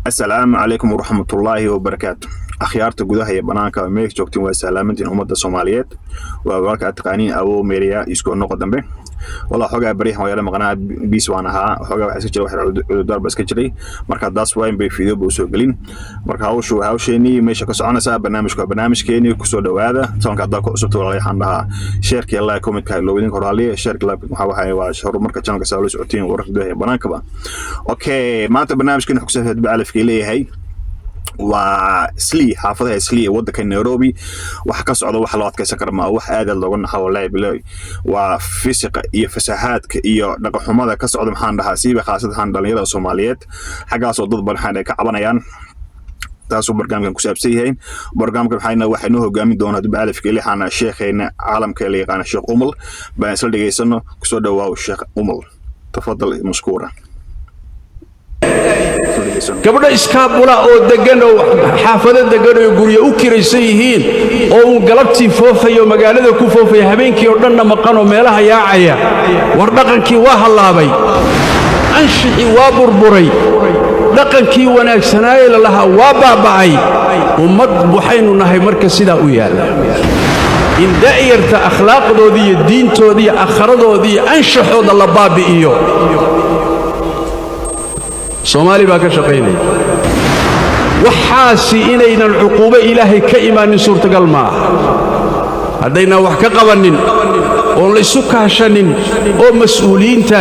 السلام عليكم ورحمة الله وبركاته. أخيارت جودها هي بنانك ميك جوكتين وسلامتين أمة الصوماليات وبركة التقانين أو ميريا يسكون نقطة به والله حاجة بريح ويلا مقنع بيس وأنها حاجة بحس كذا واحد دار بس كذي مركز داس وين بفيديو بوسوقلين مركز هاوشيني مش كسرنا سا برنامج كيني كسر هذا سواء كذا كسرت ولا يحنها شركة الله يكون كلوين كرالية شركة الله محاوها وشهر مركز كانوا كسروا سعوتين وركضوا هي بنانك بقى أوكي ما برنامج كنا حكسه بعرف كليه هي وسلي حافظها سلي ودك نيروبي وحكس على واحد لوات كسكر ما واحد هذا اللي قلنا حوالي بلاي وفسق فساحات نقح حماده كسعود محان لها سيبه خاصة هان دليل الصوماليات حاجة صوت ضد برحان كعبانيان تاسو برنامج كسبسيهين برنامج حينا واحد نوه قام دون هذا بعرف كلي حنا الشيخين عالم كلي قانا الشيخ أمل بنسل دقيقة سنة كسر واو الشيخ أمل تفضل مشكورة. gabadha iskaabula oo degan oo xaafada degan oo guriga u kiraysan yihiin oo galabtii foofayo magaalada ku foofay habeenkii oo dhanna maqan oo meelaha yaacaya war dhaqankii waa halaabay anshixi waa burburay dhaqankii wanaagsanaaye laha waa baaba'ay ummad waxaynu nahay marka sidaa u yaala in daa'irta akhlaaqdoodii iyo diintoodii iyo akhradoodii iyo anshaxooda la baabi'iyo Somali baa ka shaqeynay waxaasi inaynan cuquubo ilaahay ka imaanin suurtagal ma aha haddayna wax ka qabanin oo la isu kaashanin oo mas'uuliyiinta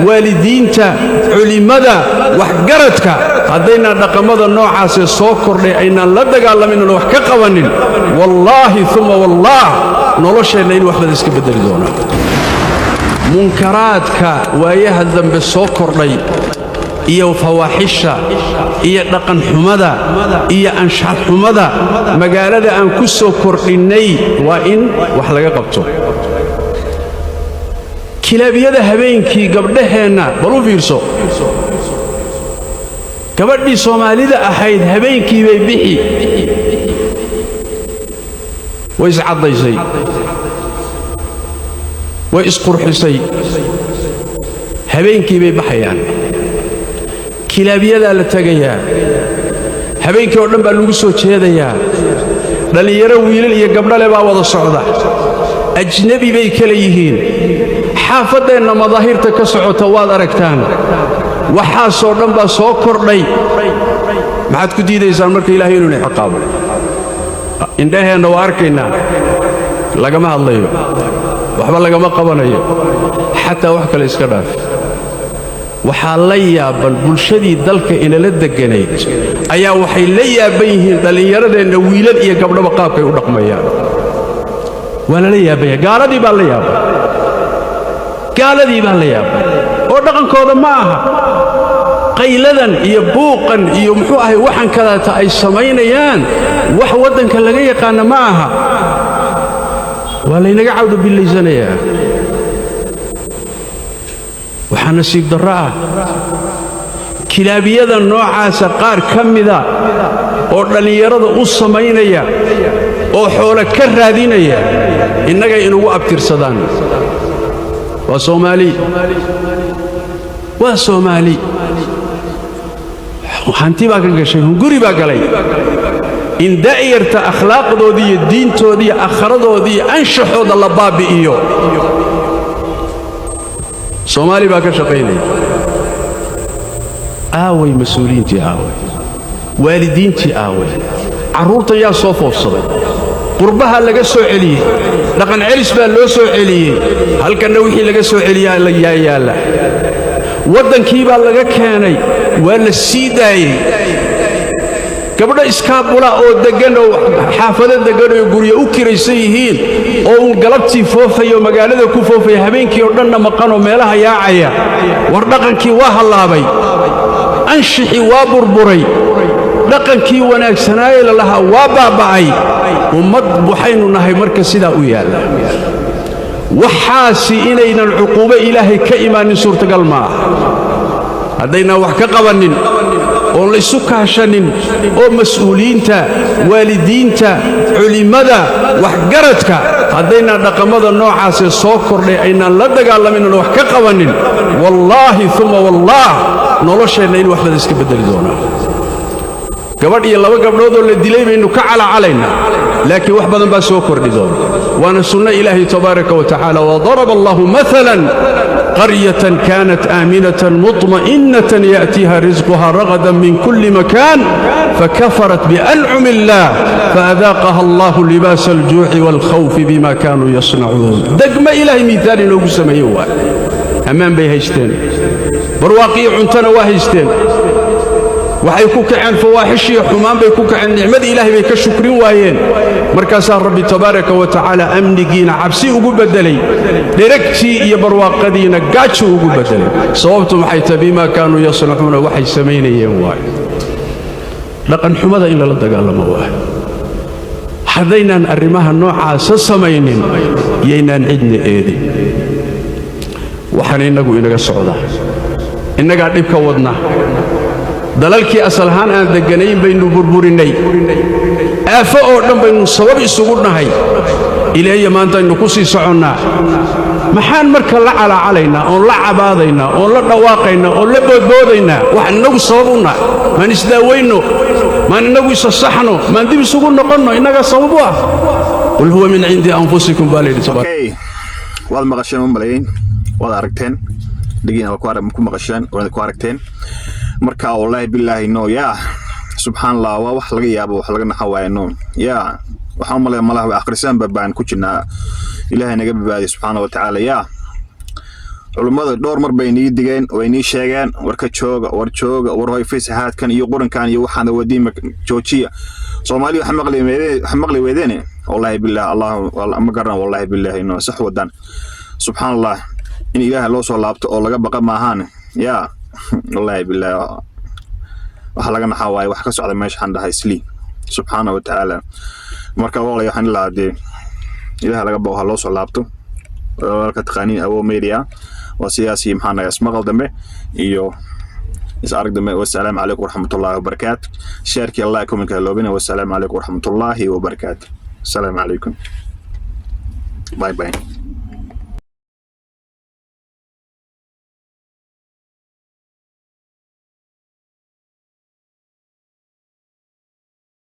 waalidiinta culimada waxgaradka haddayna dhaqamada noocaas soo kordhay aynan la dagaalamin oo wax ka qabanin wallahi thumma wallah nolosheena in wax la iska bedeli doona munkaraadka waayaha dambe soo kordhay iyo fawaaxisha iyo dhaqan xumada iyo anshax xumada magaalada aan ku soo kordhinay waa in wax laga qabto kilaabiyada habeenkii gabdhaheena bal u fiirso gabadhii Soomaalida ahayd habeenkii bay bixi way iscadaysay way isqurxisay habeenkii bay baxayaan kilaabiyada la tagayaa habeenkii oo dhan baa lagu soo jeedayaa dhalinyaro wiilal iyo gabdhale baa wada socda ajnabi bay kala yihiin xaafadeenna madaahirta ka socota waad aragtaan waxaasoo dhan baa soo kordhay maxaad ku diidaysaan marka ilaahay inuu ciqaabo indhaheenna waa arkaynaa lagama hadlayo waxba lagama qabanayo xataa wax kale iska dhaaf waxaa la yaaban bulshadii dalka inala deganayd ayaa waxay la yaaban yihiin dhalinyaradeenna wiilal iyo gabdhaba qaabkay u dhaqmayaan waa la yaabaya gaaladii baa la yaabay oo dhaqankooda ma aha qayladan iyo buuqan iyo muxuu ahay waxan kalaata ay samaynayaan wax waddanka laga yaqaana ma aha waa laynaga cawdo bilaysanayaa waxaa nasiib darro ah kilaabiyada noocaasa qaar ka mida oo dhallinyarada u samaynaya oo xoolo ka raadinaya innagay inugu abtirsadaan waa Soomaali hanti baa ka gashay hunguri baa galay in daa'irta akhlaaqdoodii iyo diintoodii iyo akhradoodii iyo anshaxooda la baabi'iyo Somali baa ka shaqeynay aaway mas'uuliyiintii aaway waalidiintii aaway carruurta yaa soo foofsaday qurbaha laga soo celiyey dhaqan celis baa loo soo celiyey halkanna wixii laga soo celiyaa la yaala waddankii baa laga keenay waa la sii daayey gabadha iskaabula oo degan oo xaafada degan oo guriga u kiraysan yihiin oo galabtii foofayo magaalada ku foofay habeenkii oo dhanna maqan oo meelaha yaacaya war dhaqankii waa halaabay anshixi waa burburay dhaqankii wanaagsanaaye laha waa baaba'ay ummad waxaynu nahay marka sidaa u yaala waxaasi inaynan cuquubo ilaahay ka imaanin suurtagal ma aha haddayna wax ka qabanin oo la isu kaashanin oo mas'uuliyiinta waalidiinta culimada waxgaradka haddayna dhaqamada noocaas soo kordhay aynan la dagaalamin oo wax ka qabanin wallahi thumma wallah nolosheena in wax la iska bedeli doona gabadh iyo laba gabdhoodoo la dilay baynu ka calacalaynaa laakiin wax badan baa soo kordhi doona waana sunno ilaahay tabaaraka wa tacaala wadaraba allahu maalan qaryatan kaanat aaminatan muطma'innatan ya'tiiha risquha ragadan min kulli makaan fakafarat biancumi illah faadaaqaha allahu libaasa aljuuci waalkhawfi bima kaanuu yasnacuun degma ilaahay miihaal inoogu sameeye waa ammaan bay haysteen barwaaqiyo cuntana waa haysteen waxay ku kaceen fawaaxishiyo xumaan bay ku kaceen nicmadii ilaahay bay ka shukrin waayeen markaasaa rabbi tabaaraka wa tacaala amnigiina cabsi ugu beddelay dheragtii iyo barwaaqadiina gaajo ugu beddelay sababtu maxay tahay bimaa kaanuu yasnacuuna waxay samaynayeen waayo dhaqan xumada in lala dagaalamo waayo haddaynaan arrimaha noocaasa samaynin yaynaan cidna eedin waxaan innagu inaga socdaa innagaa dhibka wadna dalalkii asal ahaan aan degganayn baynu burburinnay aafo oo dhan baynu sabab isugu nahay ileeya maanta aynu ku sii soconnaa maxaan marka la calacalaynaa oon la cabaadaynaa oon la dhawaaqaynaa oon la boodboodaynaa waxaan innagu sabab u nahay maan isdaawaynno maan innagu isa saxno maan dib isugu noqonno innagaa sabab u ah qul huwa min cindi anfusikum baa layidhi waad maqasheen u malayn waad aragteen dhigiina ku maqasheen waad ku aragteen marka wallahi billahi no yaa subhanallah waa wax laga yaabo wax laga naxawaayo no yaa waxaan malay malaha akhrisan babaan ku jirnaa ilaahay naga badbaadiyo subhanahu wa ta'ala yaa culimada dhowr mar bay nii digeen way nii sheegeen warka jooga war hoy fasahaadkan iyo qurankan iyo waxaan wadiima joojiya Soomaaliya waxa maqli weedeen wallahi billahi allah ma garan wallahi billahi no sax wadan subhanallah in ilaahay loo soo laabto oo laga baqa maahan yaa wallahi billahi waxa laga naxawaayo wax ka socda meesha xan dhahay isli subhanahu wa ta'ala marka walaal waxaan laadee ilaahay laga baqa loo soo laabto walka taqaaniin awo media wa siyaasi maxana ismaqal dambe iyo is arag dambe wassalaamu alaykum warahmatullahi wabarakatuh sheerki allah comment ka loobina wassalaamu alaykum warahmatullahi wabarakatuh assalamu alaykum bye bye